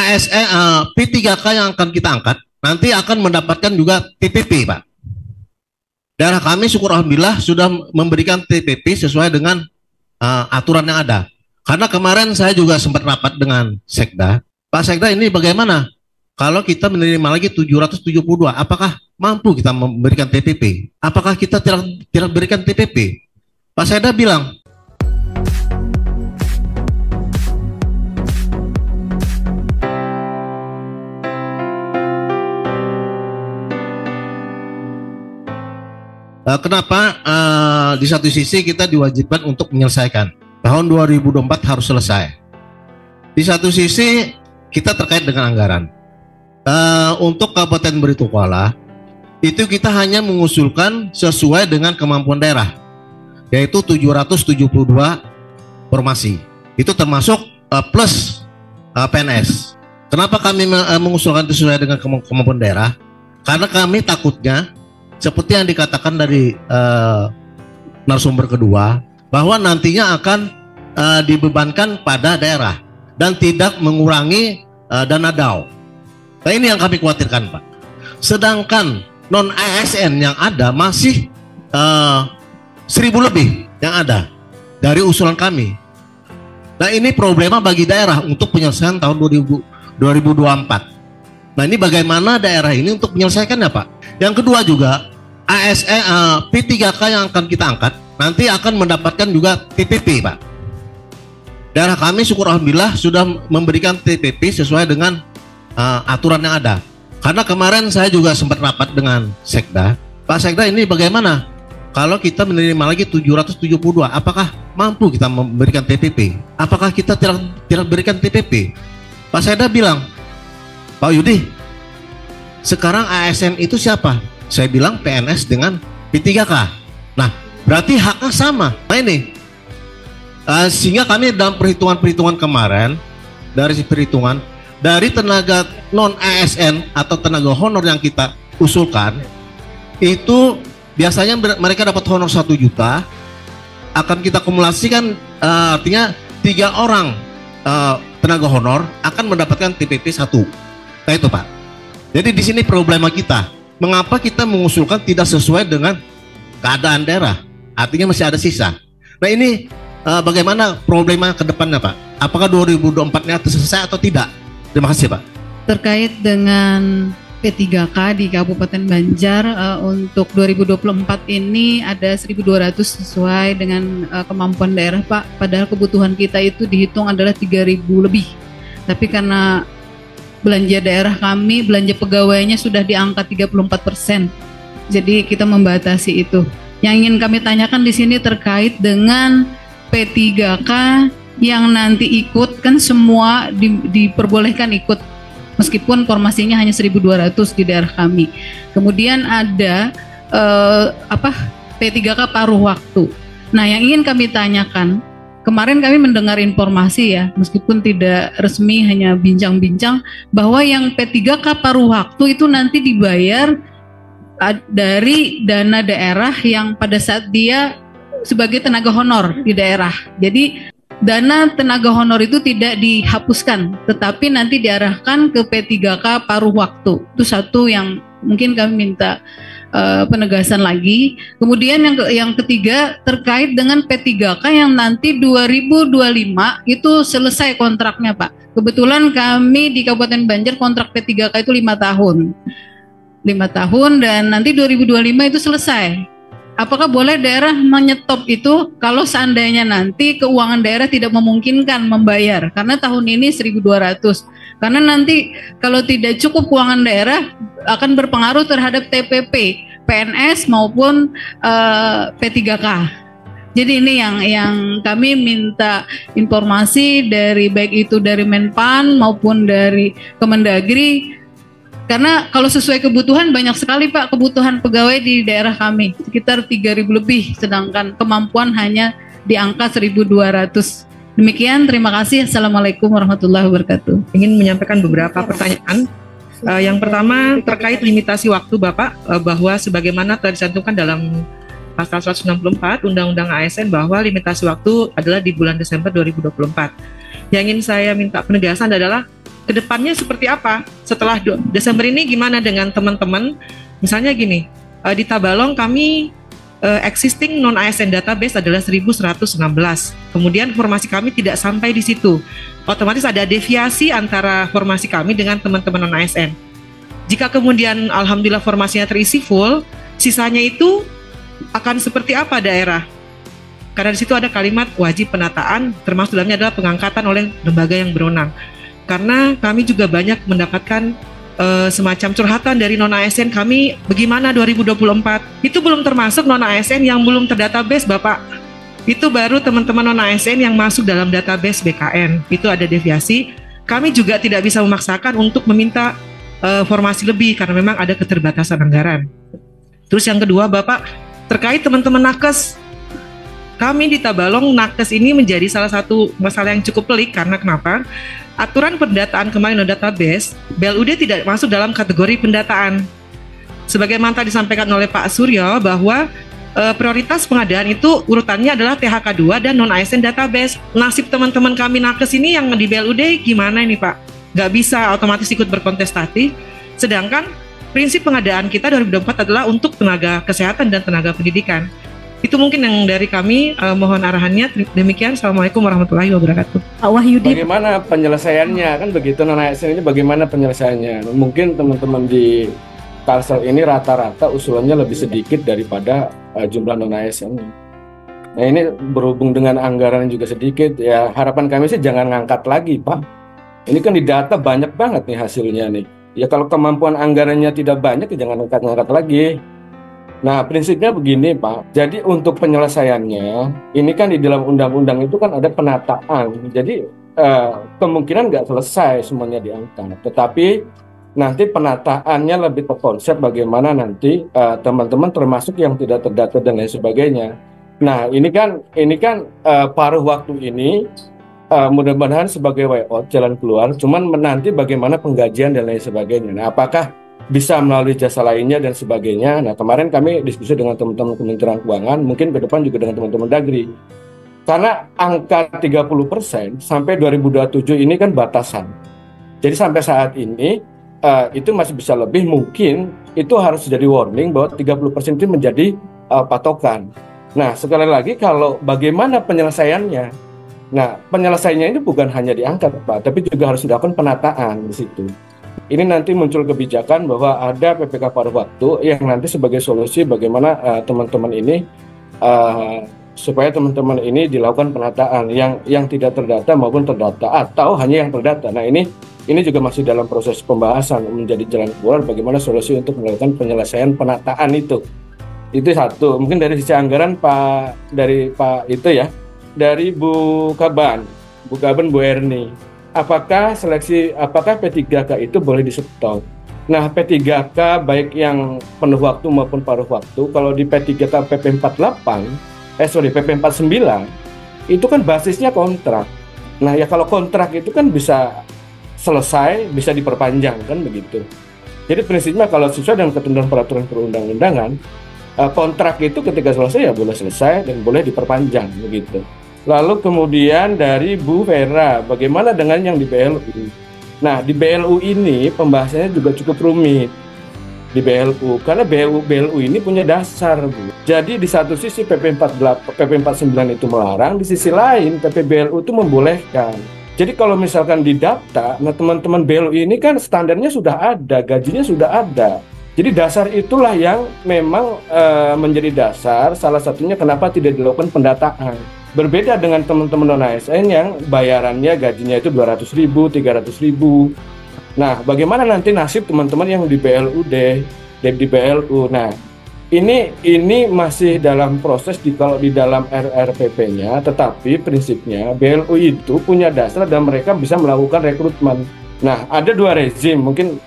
ASN P3K yang akan kita angkat nanti akan mendapatkan juga TPP, Pak. Daerah kami syukur alhamdulillah sudah memberikan TPP sesuai dengan aturan yang ada. Karena kemarin saya juga sempat rapat dengan Sekda. Pak Sekda, ini bagaimana? Kalau kita menerima lagi 772, apakah mampu kita memberikan TPP? Apakah kita tidak berikan TPP? Pak Sekda bilang, kenapa di satu sisi kita diwajibkan untuk menyelesaikan tahun 2024 harus selesai. Di satu sisi kita terkait dengan anggaran. Untuk Kabupaten Beritukwala itu kita hanya mengusulkan sesuai dengan kemampuan daerah, yaitu 772 formasi. Itu termasuk plus PNS. Kenapa kami mengusulkan itu sesuai dengan kemampuan daerah? Karena kami takutnya seperti yang dikatakan dari narasumber kedua, bahwa nantinya akan dibebankan pada daerah dan tidak mengurangi dana DAO. Nah, ini yang kami khawatirkan, Pak. Sedangkan non ASN yang ada masih 1000 lebih yang ada dari usulan kami. Nah, ini problema bagi daerah untuk penyelesaian tahun 2024. Nah, ini bagaimana daerah ini untuk menyelesaikannya, Pak? Yang kedua juga ASN P3K yang akan kita angkat nanti akan mendapatkan juga TPP, Pak. Daerah kami syukur alhamdulillah sudah memberikan TPP sesuai dengan aturan yang ada. Karena kemarin saya juga sempat rapat dengan Sekda. Pak Sekda, ini bagaimana? Kalau kita menerima lagi 772, apakah mampu kita memberikan TPP? Apakah kita tidak berikan TPP? Pak Sekda bilang, Pak Yudi, sekarang ASN itu siapa? Saya bilang PNS dengan P3K. Nah, berarti haknya sama. Nah ini, sehingga kami dalam perhitungan kemarin, dari perhitungan, dari tenaga non ASN atau tenaga honor yang kita usulkan, itu biasanya mereka dapat honor 1 juta, akan kita kumulasikan, artinya 3 orang tenaga honor akan mendapatkan TPP 1. Nah itu, Pak. Jadi di sini problema kita. Mengapa kita mengusulkan tidak sesuai dengan keadaan daerah? Artinya masih ada sisa. Nah ini bagaimana problema ke depannya, Pak? Apakah 2024-nya selesai atau tidak? Terima kasih, Pak. Terkait dengan P3K di Kabupaten Banjar untuk 2024 ini ada 1.200 sesuai dengan kemampuan daerah, Pak. Padahal kebutuhan kita itu dihitung adalah 3.000 lebih. Tapi karena belanja daerah kami, belanja pegawainya sudah di angka 34%. Jadi kita membatasi itu. Yang ingin kami tanyakan di sini terkait dengan P3K yang nanti ikut, kan semua diperbolehkan ikut meskipun formasinya hanya 1.200 di daerah kami. Kemudian ada P3K paruh waktu. Nah, yang ingin kami tanyakan, kemarin kami mendengar informasi ya, meskipun tidak resmi, hanya bincang-bincang, bahwa yang P3K paruh waktu itu nanti dibayar dari dana daerah yang pada saat dia sebagai tenaga honor di daerah. Jadi dana tenaga honor itu tidak dihapuskan, tetapi nanti diarahkan ke P3K paruh waktu. Itu satu yang mungkin kami minta penegasan lagi. Kemudian yang ketiga terkait dengan P3K yang nanti 2025 itu selesai kontraknya, Pak. Kebetulan kami di Kabupaten Banjar kontrak P3K itu 5 tahun. 5 tahun dan nanti 2025 itu selesai. Apakah boleh daerah menyetop itu kalau seandainya nanti keuangan daerah tidak memungkinkan membayar? Karena tahun ini 1.200. Karena nanti kalau tidak cukup keuangan daerah akan berpengaruh terhadap TPP, PNS maupun P3K. Jadi ini yang kami minta informasi dari baik itu dari Menpan maupun dari Kemendagri. Karena kalau sesuai kebutuhan banyak sekali, Pak, kebutuhan pegawai di daerah kami sekitar 3.000 lebih, sedangkan kemampuan hanya di angka 1.200. Demikian, terima kasih. Assalamualaikum warahmatullahi wabarakatuh. Ingin menyampaikan beberapa pertanyaan. Yang pertama terkait limitasi waktu, Bapak, bahwa sebagaimana telah dicantumkan dalam pasal 164 Undang-Undang ASN bahwa limitasi waktu adalah di bulan Desember 2024. Yang ingin saya minta penegasan adalah kedepannya seperti apa setelah Desember ini, gimana dengan teman-teman? Misalnya gini, di Tabalong kami existing non-ASN database adalah 1116. Kemudian formasi kami tidak sampai di situ. Otomatis ada deviasi antara formasi kami dengan teman-teman non-ASN. Jika kemudian alhamdulillah formasinya terisi full, sisanya itu akan seperti apa daerah? Karena di situ ada kalimat wajib penataan, termasuk dalamnya adalah pengangkatan oleh lembaga yang berwenang. Karena kami juga banyak mendapatkan semacam curhatan dari non-ASN kami, bagaimana 2024? Itu belum termasuk non-ASN yang belum terdatabase, Bapak. Itu baru teman-teman non-ASN yang masuk dalam database BKN. Itu ada deviasi. Kami juga tidak bisa memaksakan untuk meminta formasi lebih karena memang ada keterbatasan anggaran. Terus yang kedua, Bapak, terkait teman-teman nakes. Kami di Tabalong, nakes ini menjadi salah satu masalah yang cukup pelik karena kenapa? Aturan pendataan kemarin di database, BLUD tidak masuk dalam kategori pendataan. Sebagaimana tadi disampaikan oleh Pak Suryo bahwa prioritas pengadaan itu urutannya adalah THK2 dan non-ASN database. Nasib teman-teman kami nakes ini yang di BLUD gimana ini Pak? Nggak bisa otomatis ikut berkontestasi. Sedangkan prinsip pengadaan kita 2024 adalah untuk tenaga kesehatan dan tenaga pendidikan. Itu mungkin yang dari kami, mohon arahannya. Demikian, Assalamualaikum warahmatullahi wabarakatuh. Pak Wahyudi. Bagaimana penyelesaiannya, kan begitu non-ASN ini bagaimana penyelesaiannya? Mungkin teman-teman di Kalsel ini rata-rata usulannya lebih sedikit daripada jumlah non-ASN. Nah ini berhubung dengan anggaran juga sedikit, ya harapan kami sih jangan ngangkat lagi Pak. Ini kan di data banyak banget nih hasilnya nih. Ya kalau kemampuan anggarannya tidak banyak, ya jangan ngangkat lagi. Nah, prinsipnya begini, Pak. Jadi untuk penyelesaiannya, ini kan di dalam undang-undang itu kan ada penataan. Jadi kemungkinan nggak selesai semuanya diangkat. Tetapi nanti penataannya lebih ke konsep bagaimana nanti teman-teman termasuk yang tidak terdata dan lain sebagainya. Nah, ini kan paruh waktu ini mudah-mudahan sebagai way out, jalan keluar. Cuman nanti bagaimana penggajian dan lain sebagainya. Nah, apakah bisa melalui jasa lainnya dan sebagainya. Nah, kemarin kami diskusi dengan teman-teman Kementerian Keuangan, mungkin ke depan juga dengan teman-teman Dagri. Karena angka 30% sampai 2027 ini kan batasan. Jadi sampai saat ini itu masih bisa lebih, mungkin itu harus jadi warning bahwa 30% itu menjadi patokan. Nah, sekali lagi kalau bagaimana penyelesaiannya. Nah, penyelesaiannya ini bukan hanya diangkat, Pak, tapi juga harus dilakukan penataan di situ. Ini nanti muncul kebijakan bahwa ada PPK paruh waktu yang nanti sebagai solusi bagaimana teman-teman ini supaya teman-teman ini dilakukan penataan yang tidak terdata maupun terdata atau hanya yang terdata. Nah ini juga masih dalam proses pembahasan menjadi jalan keluar bagaimana solusi untuk melakukan penyelesaian penataan itu. Itu satu. Mungkin dari sisi anggaran dari Bu Kaban, Bu Erni. Apakah P3K itu boleh di-stop? Nah, P3K baik yang penuh waktu maupun paruh waktu, kalau di P3K PP49 itu kan basisnya kontrak. Nah, ya kalau kontrak itu kan bisa selesai, bisa diperpanjang kan begitu. Jadi prinsipnya kalau sesuai dengan ketentuan peraturan perundang-undangan, kontrak itu ketika selesai ya boleh selesai dan boleh diperpanjang begitu. Lalu kemudian dari Bu Vera, bagaimana dengan yang di BLU? Nah, di BLU ini pembahasannya juga cukup rumit di BLU, karena BLU ini punya dasar, Bu. Jadi di satu sisi PP49 itu melarang, di sisi lain PPBLU itu membolehkan. Jadi kalau misalkan di data, nah teman-teman BLU ini kan standarnya sudah ada, gajinya sudah ada. Jadi dasar itulah yang memang menjadi dasar, salah satunya kenapa tidak dilakukan pendataan. Berbeda dengan teman-teman non-ASN yang bayarannya gajinya itu 200.000, 300.000. Nah, bagaimana nanti nasib teman-teman yang di di BLU? Nah, ini masih dalam proses kalau di dalam RRPP-nya, tetapi prinsipnya BLU itu punya dasar dan mereka bisa melakukan rekrutmen. Nah, ada dua rezim, mungkin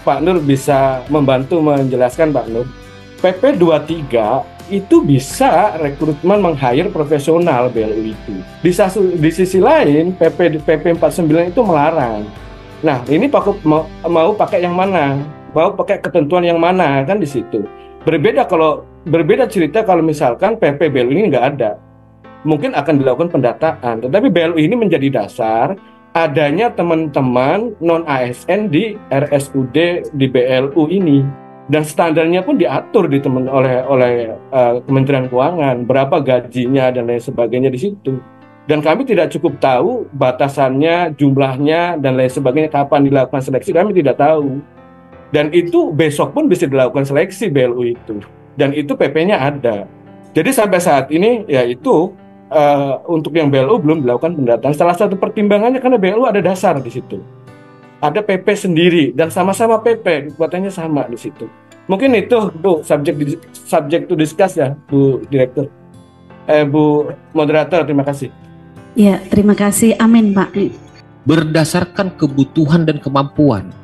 Pak Nur bisa membantu menjelaskan, Pak Nur. PP 23 itu bisa rekrutmen meng-hire profesional BLU itu. Di sisi lain, PP 49 itu melarang. Nah, ini mau pakai yang mana? Mau pakai ketentuan yang mana? Kan di situ. Berbeda cerita kalau misalkan PP BLU ini nggak ada. Mungkin akan dilakukan pendataan. Tetapi BLU ini menjadi dasar adanya teman-teman non ASN di RSUD di BLU ini, dan standarnya pun diatur oleh Kementerian Keuangan, berapa gajinya dan lain sebagainya di situ. Dan kami tidak cukup tahu batasannya, jumlahnya dan lain sebagainya, kapan dilakukan seleksi kami tidak tahu. Dan itu besok pun bisa dilakukan seleksi BLU itu, dan itu PP-nya ada. Jadi sampai saat ini ya itu untuk yang BLU belum dilakukan pendataan. Salah satu pertimbangannya karena BLU ada dasar di situ, ada PP sendiri dan sama-sama PP, kekuatannya sama di situ. Mungkin itu Bu subject to discuss ya Bu Direktur, Bu Moderator, terima kasih. Ya, terima kasih. Amin Pak. Berdasarkan kebutuhan dan kemampuan.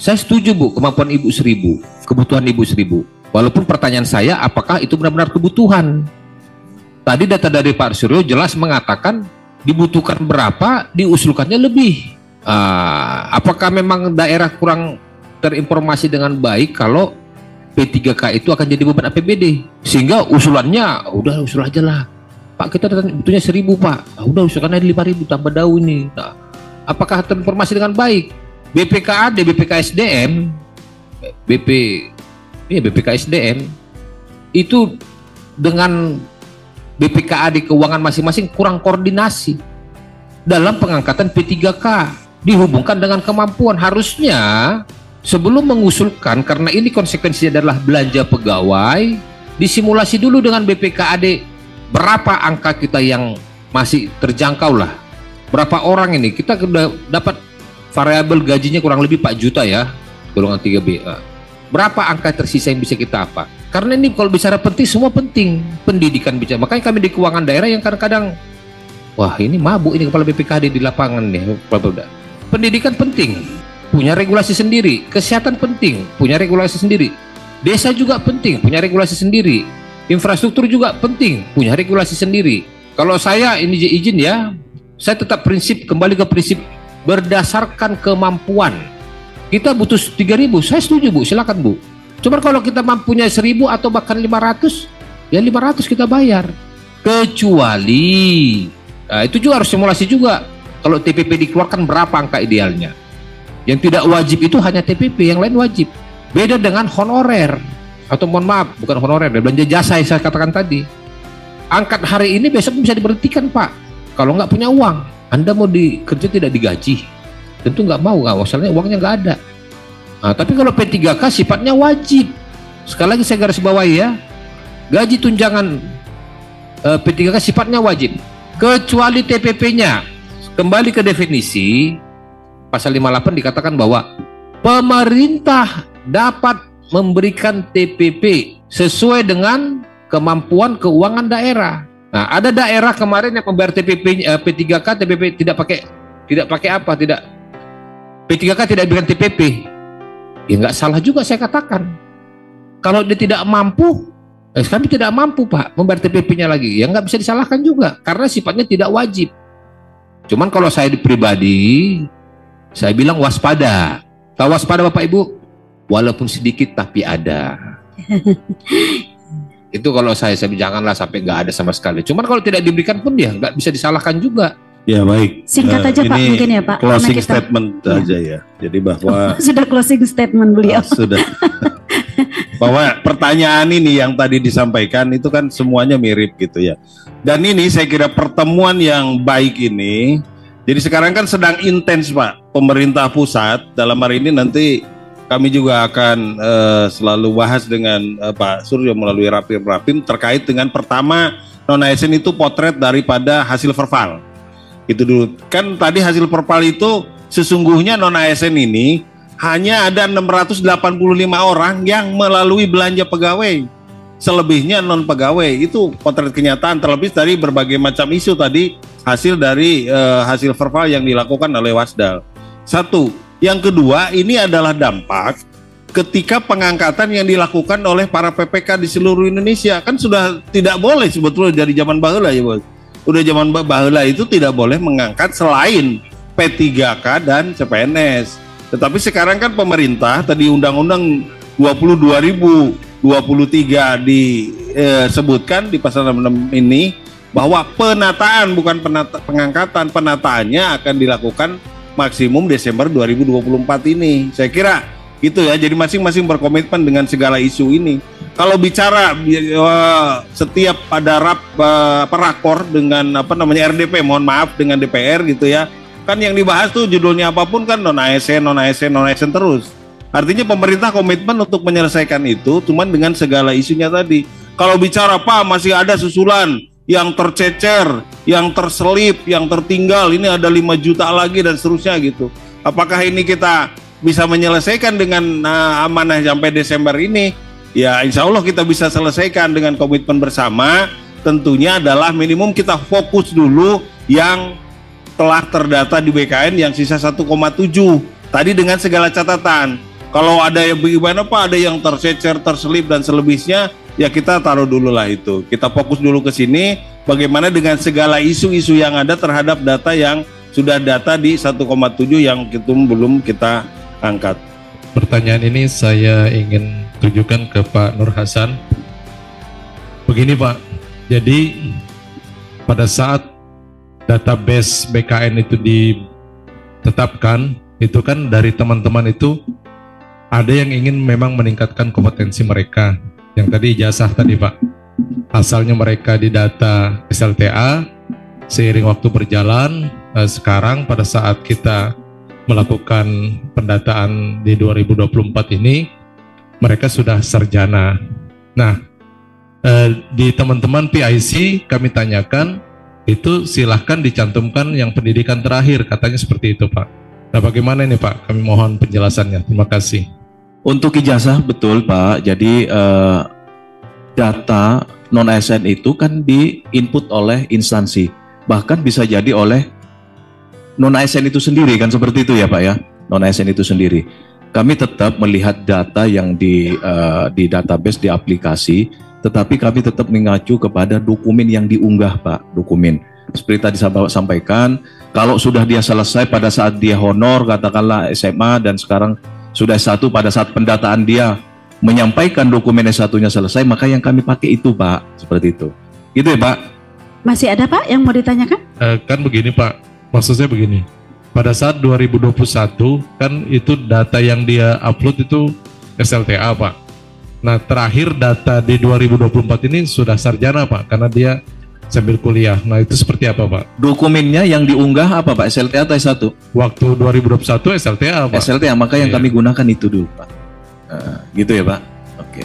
Saya setuju Bu, kemampuan Ibu 1000, kebutuhan Ibu 1000. Walaupun pertanyaan saya, apakah itu benar-benar kebutuhan? Tadi data dari Pak Suryo jelas mengatakan dibutuhkan berapa, diusulkannya lebih. Apakah memang daerah kurang terinformasi dengan baik kalau P3K itu akan jadi beban APBD? Sehingga usulannya, udah usul aja lah. Pak, kita butuhnya 1000 Pak. Udah usulkan aja 5000 tambah daun ini. Nah, apakah terinformasi dengan baik? BPKAD, BPKSDM, BPKSDM itu dengan BPKAD keuangan masing-masing kurang koordinasi dalam pengangkatan P3K, dihubungkan dengan kemampuan. Harusnya sebelum mengusulkan, karena ini konsekuensinya adalah belanja pegawai, disimulasi dulu dengan BPKAD berapa angka kita yang masih terjangkau lah, berapa orang ini kita sudah dapat variabel gajinya kurang lebih 4 juta ya, golongan 3B. Berapa angka tersisa yang bisa kita apa? Karena ini kalau bicara penting, semua penting. Pendidikan bicara. Makanya kami di keuangan daerah yang kadang-kadang, wah ini mabuk ini kepala BPKD di lapangan nih. Pendidikan penting, punya regulasi sendiri. Kesehatan penting, punya regulasi sendiri. Desa juga penting, punya regulasi sendiri. Infrastruktur juga penting, punya regulasi sendiri. Kalau saya ini izin ya, saya tetap kembali ke prinsip berdasarkan kemampuan. Kita butuh 3.000, saya setuju Bu, silakan Bu. Cuma kalau kita mampunya 1.000 atau bahkan 500, ya 500 kita bayar. Kecuali, nah itu juga harus simulasi juga. Kalau TPP dikeluarkan berapa angka idealnya? Yang tidak wajib itu hanya TPP, yang lain wajib. Beda dengan honorer, atau mohon maaf, bukan honorer, belanja jasa yang saya katakan tadi. Angkat hari ini, besok bisa diberhentikan Pak. Kalau nggak punya uang, Anda mau kerja tidak digaji, tentu nggak mau, masalahnya uangnya nggak ada. Nah, tapi kalau P3K sifatnya wajib. Sekali lagi saya garis bawahi ya, gaji tunjangan P3K sifatnya wajib, kecuali TPP-nya. Kembali ke definisi pasal 58 dikatakan bahwa pemerintah dapat memberikan TPP sesuai dengan kemampuan keuangan daerah. Nah, ada daerah kemarin yang membayar TPP P3K TPP tidak pakai apa? P3K tidak diberikan TPP. Ya nggak salah juga saya katakan. Kalau dia tidak mampu, kami tidak mampu Pak membayar TPP-nya lagi. Ya nggak bisa disalahkan juga karena sifatnya tidak wajib. Cuman kalau saya pribadi, saya bilang waspada. Tahu waspada Bapak Ibu? Walaupun sedikit tapi ada. Itu kalau saya janganlah sampai nggak ada sama sekali. Cuman kalau tidak diberikan pun dia nggak bisa disalahkan juga. Ya baik. Singkat aja Pak, mungkin ya Pak. Closing statement aja ya. Jadi bahwa sudah closing statement beliau. Sudah. Bahwa pertanyaan ini yang tadi disampaikan itu kan semuanya mirip gitu ya. Dan ini saya kira pertemuan yang baik ini. Jadi sekarang kan sedang intens Pak, pemerintah pusat. Dalam hari ini nanti kami juga akan selalu bahas dengan Pak Suryo melalui rapim terkait dengan pertama non-ASN itu potret daripada hasil verval. Itu dulu. Kan tadi hasil perpal itu sesungguhnya non-ASN ini hanya ada 685 orang yang melalui belanja pegawai. Selebihnya non pegawai. Itu potret kenyataan terlebih dari berbagai macam isu tadi hasil dari hasil verval yang dilakukan oleh Wasdal. Satu. Yang kedua, ini adalah dampak ketika pengangkatan yang dilakukan oleh para PPK di seluruh Indonesia. Kan sudah tidak boleh sebetulnya dari zaman baheula ya Bos. Udah zaman baheula itu tidak boleh mengangkat selain P3K dan CPNS. Tetapi sekarang kan pemerintah tadi Undang-Undang 22.023 disebutkan di pasal 66 ini bahwa penataan bukan pengangkatan, penataannya akan dilakukan maksimum Desember 2024 ini. Saya kira gitu ya. Jadi masing-masing berkomitmen dengan segala isu ini. Kalau bicara setiap ada rakor dengan RDP, mohon maaf, dengan DPR gitu ya. Kan yang dibahas tuh judulnya apapun kan non ASN terus. Artinya pemerintah komitmen untuk menyelesaikan itu, cuman dengan segala isunya tadi. Kalau bicara Pak masih ada susulan yang tercecer, yang terselip, yang tertinggal, ini ada 5 juta lagi dan seterusnya gitu. Apakah ini kita bisa menyelesaikan dengan amanah sampai Desember ini? Ya insya Allah kita bisa selesaikan dengan komitmen bersama. Tentunya adalah minimum kita fokus dulu yang telah terdata di BKN yang sisa 1,7. Tadi dengan segala catatan. Kalau ada yang bagaimana Pak, ada yang tercecer, terselip dan selebihnya, ya kita taruh dulu lah itu. Kita fokus dulu ke sini, bagaimana dengan segala isu-isu yang ada terhadap data yang sudah data di 1,7 yang belum kita angkat. Pertanyaan ini saya ingin tujukan ke Pak Nur Hasan. Begini Pak, jadi pada saat database BKN itu ditetapkan, itu kan dari teman-teman itu ada yang ingin memang meningkatkan kompetensi mereka. Yang tadi ijazah tadi Pak, asalnya mereka di data SLTA, seiring waktu berjalan, sekarang pada saat kita melakukan pendataan di 2024 ini, mereka sudah sarjana. Nah, di teman-teman PIC kami tanyakan, itu silahkan dicantumkan yang pendidikan terakhir, katanya seperti itu Pak. Nah bagaimana ini Pak, kami mohon penjelasannya, terima kasih. Untuk ijazah betul Pak, jadi data non-ASN itu kan di-input oleh instansi, bahkan bisa jadi oleh non-ASN itu sendiri kan, seperti itu ya Pak ya, non-ASN itu sendiri. Kami tetap melihat data yang di database, di aplikasi, tetapi kami tetap mengacu kepada dokumen yang diunggah Pak, dokumen. Seperti tadi saya sampaikan, kalau sudah dia selesai pada saat dia honor, katakanlah SMA dan sekarang sudah S1, pada saat pendataan dia menyampaikan dokumen S1-nya selesai, maka yang kami pakai itu Pak, seperti itu. Gitu ya Pak. Masih ada Pak yang mau ditanyakan? Kan begini Pak, maksud saya begini. Pada saat 2021 kan itu data yang dia upload itu SLTA Pak. Nah terakhir data di 2024 ini sudah sarjana Pak, karena dia sambil kuliah. Nah itu seperti apa Pak? Dokumennya yang diunggah apa Pak? SLTA atau S1? Waktu 2021 SLTA Pak. SLTA, maka yang kami gunakan itu dulu Pak. Gitu ya Pak. Oke.